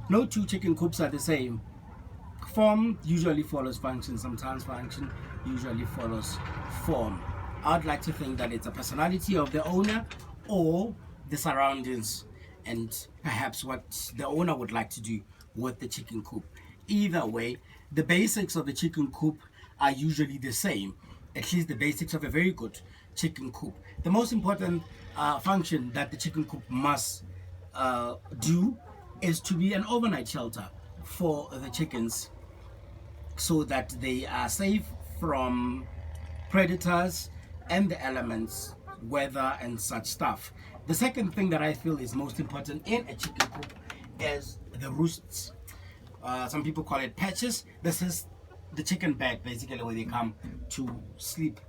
No two chicken coops are the same. Form usually follows function. Sometimes function usually follows form. I'd like to think that it's a personality of the owner or the surroundings, and perhaps what the owner would like to do with the chicken coop. Either way, the basics of the chicken coop are usually the same, at least the basics of a very good chicken coop. The most important function that the chicken coop must do is to be an overnight shelter for the chickens, so that they are safe from predators and the elements, weather and such stuff. The second thing that I feel is most important in a chicken coop is the roosts. Some people call it patches. This is the chicken bed, basically, where they come to sleep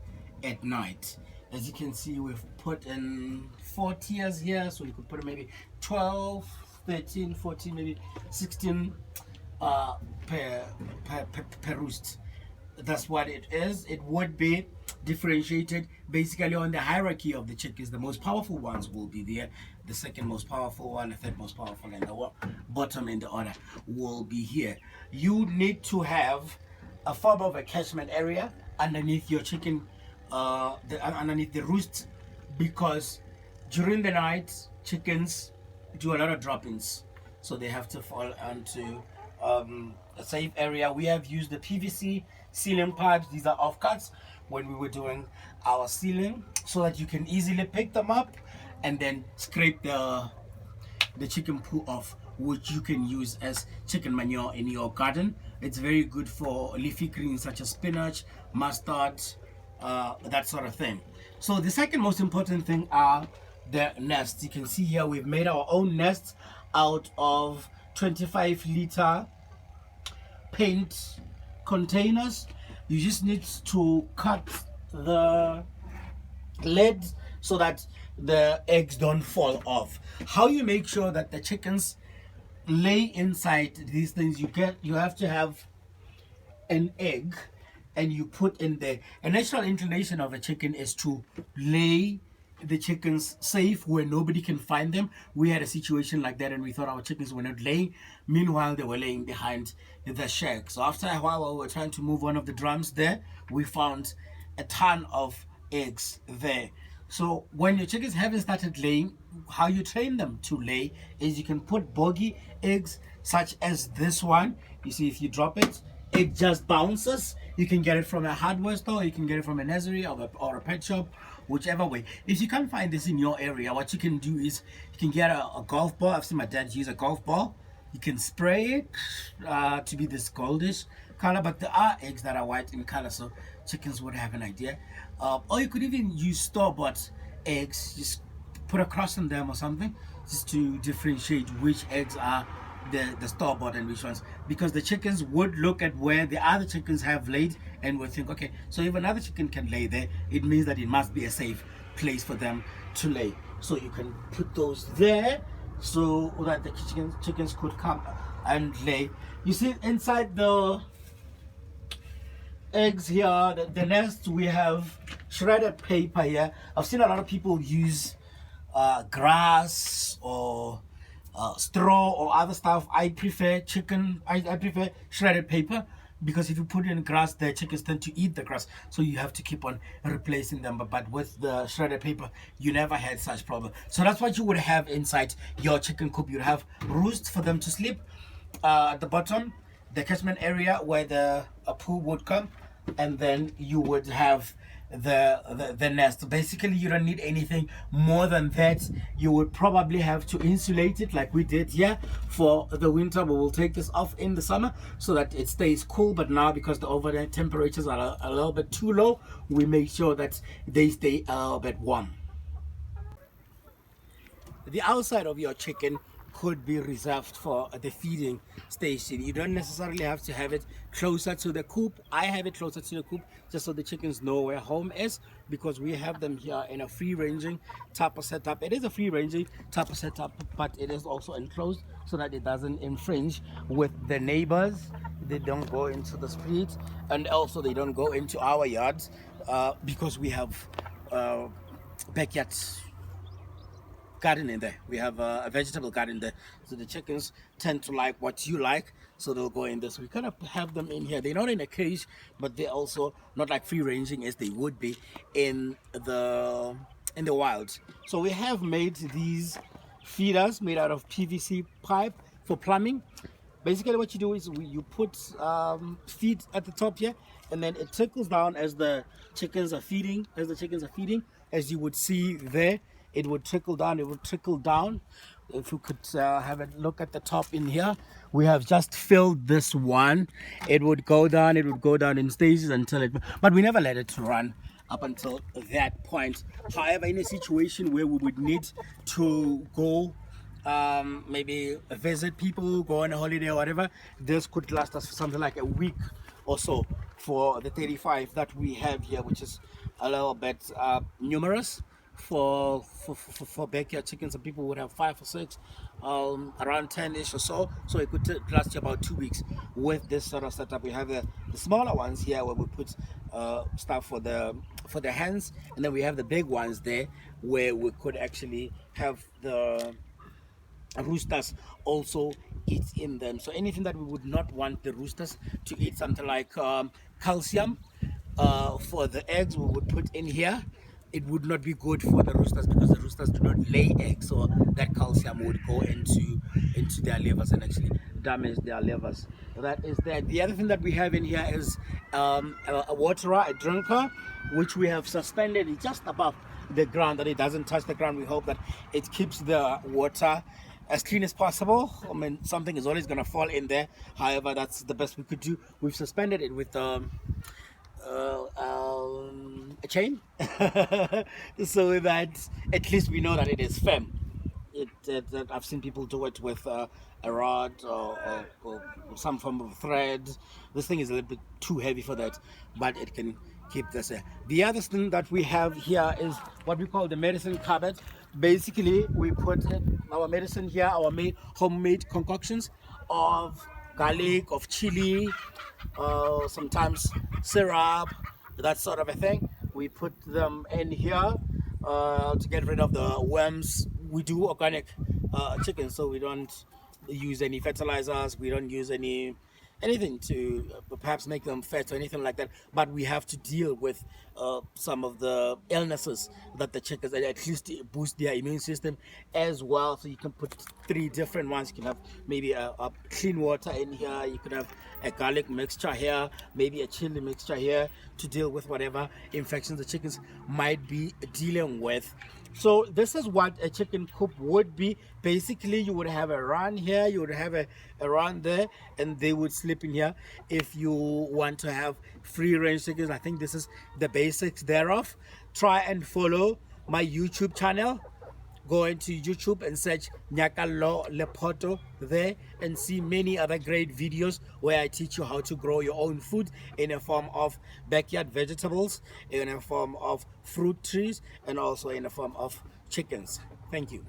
at night. As you can see, we've put in 4 tiers here, so you could put maybe 12, 13, 14, maybe 16 per roost. That's what it is. It would be differentiated basically on the hierarchy of the chickens. The most powerful ones will be there, the second most powerful one, the third most powerful, and the bottom in the order will be here. You need to have a form of a catchment area underneath your chicken, underneath the roost, because during the night chickens do a lot of drop-ins, so they have to fall onto a safe area. We have used the PVC ceiling pipes. These are offcuts when we were doing our ceiling, so that you can easily pick them up and then scrape the chicken poo off, which you can use as chicken manure in your garden. It's very good for leafy greens such as spinach, mustard, that sort of thing. So the second most important thing are the nests. You can see here we've made our own nests out of 25-liter paint containers. You just need to cut the lid so that the eggs don't fall off. How you make sure that the chickens lay inside these things, you have to have an egg, and you put in there. A natural inclination of a chicken is to lay the chickens safe where nobody can find them. We had a situation like that, and we thought our chickens were not laying. Meanwhile, they were laying behind the shack. So after a while, while we were trying to move one of the drums there, we found a ton of eggs there. So when your chickens haven't started laying, how you train them to lay is you can put bogey eggs such as this one. You see, if you drop it, it just bounces. You can get it from a hardware store, you can get it from a nursery or a pet shop, whichever way. If you can't find this in your area, what you can do is you can get a golf ball. I've seen my dad use a golf ball. You can spray it to be this goldish color, but there are eggs that are white in color, so chickens would have an idea. Or you could even use store-bought eggs, just put a cross on them or something, just to differentiate which eggs are the store-bought and which ones, because the chickens would look at where the other chickens have laid and would think, okay, so if another chicken can lay there, it means that it must be a safe place for them to lay. So you can put those there so that the chickens could come and lay. You see inside the eggs here, the nest, we have shredded paper here. I've seen a lot of people use grass or straw or other stuff. I prefer shredded paper, because if you put it in grass, the chickens tend to eat the grass, so you have to keep on replacing them. But with the shredded paper, you never had such problem. So that's what you would have inside your chicken coop. You'd have roost for them to sleep at the bottom, the catchment area where the poo would come, and then you would have the nest. Basically, you don't need anything more than that. You would probably have to insulate it like we did here for the winter, but we'll take this off in the summer so that it stays cool. But now, because the overnight temperatures are a little bit too low, we make sure that they stay a little bit warm. The outside of your chicken could be reserved for the feeding station. You don't necessarily have to have it closer to the coop. I have it closer to the coop just so the chickens know where home is, because we have them here in a free-ranging type of setup. It is a free-ranging type of setup, but it is also enclosed so that it doesn't infringe with the neighbors. They don't go into the street, and also they don't go into our yards, because we have backyards garden in there. We have a vegetable garden there. So the chickens tend to like what you like, so they'll go in there. So we kind of have them in here. They're not in a cage, but they're also not like free ranging as they would be in the wild. So we have made these feeders made out of PVC pipe for plumbing. Basically what you do is you put feed at the top here, and then it trickles down as the chickens are feeding. As you would see there, it would trickle down. If you could have a look at the top in here, we have just filled this one. It would go down in stages until it, but we never let it run up until that point. However, in a situation where we would need to go maybe visit people, go on a holiday or whatever, this could last us for something like a week or so for the 35 that we have here, which is a little bit numerous for backyard chickens. Some people would have 5 or 6, around 10-ish or so. So it could last you about 2 weeks with this sort of setup. We have the smaller ones here where we put stuff for the hens, and then we have the big ones there where we could actually have the roosters also eat in them. So anything that we would not want the roosters to eat, something like calcium for the eggs, we would put in here. It would not be good for the roosters because the roosters do not lay eggs, so that calcium would go into their livers and actually damage their livers. That is that. The other thing that we have in here is a waterer, a drinker, which we have suspended just above the ground, that it doesn't touch the ground. We hope that it keeps the water as clean as possible. I mean, something is always going to fall in there. However, that's the best we could do. We've suspended it with a chain so that at least we know that it is firm. I've seen people do it with a rod or some form of thread. This thing is a little bit too heavy for that, but it can keep this. The other thing that we have here is what we call the medicine cupboard. Basically, we put our medicine here, our homemade concoctions of garlic, of chili, sometimes syrup, that sort of a thing. We put them in here to get rid of the worms. We do organic chicken, so we don't use any fertilizers, we don't use anything to perhaps make them fat or anything like that, but we have to deal with some of the illnesses that the chickens, at least boost their immune system as well. So you can put 3 different ones. You can have maybe a clean water in here, you could have a garlic mixture here, maybe a chili mixture here, to deal with whatever infections the chickens might be dealing with. So this is what a chicken coop would be. Basically, you would have a run here, you would have a run there, and they would sleep in here. If you want to have free range chickens, I think this is the basics thereof. Try and follow my YouTube channel. Go into YouTube and search Nyakalo Lepoto there and see many other great videos where I teach you how to grow your own food in a form of backyard vegetables, in a form of fruit trees, and also in a form of chickens. Thank you.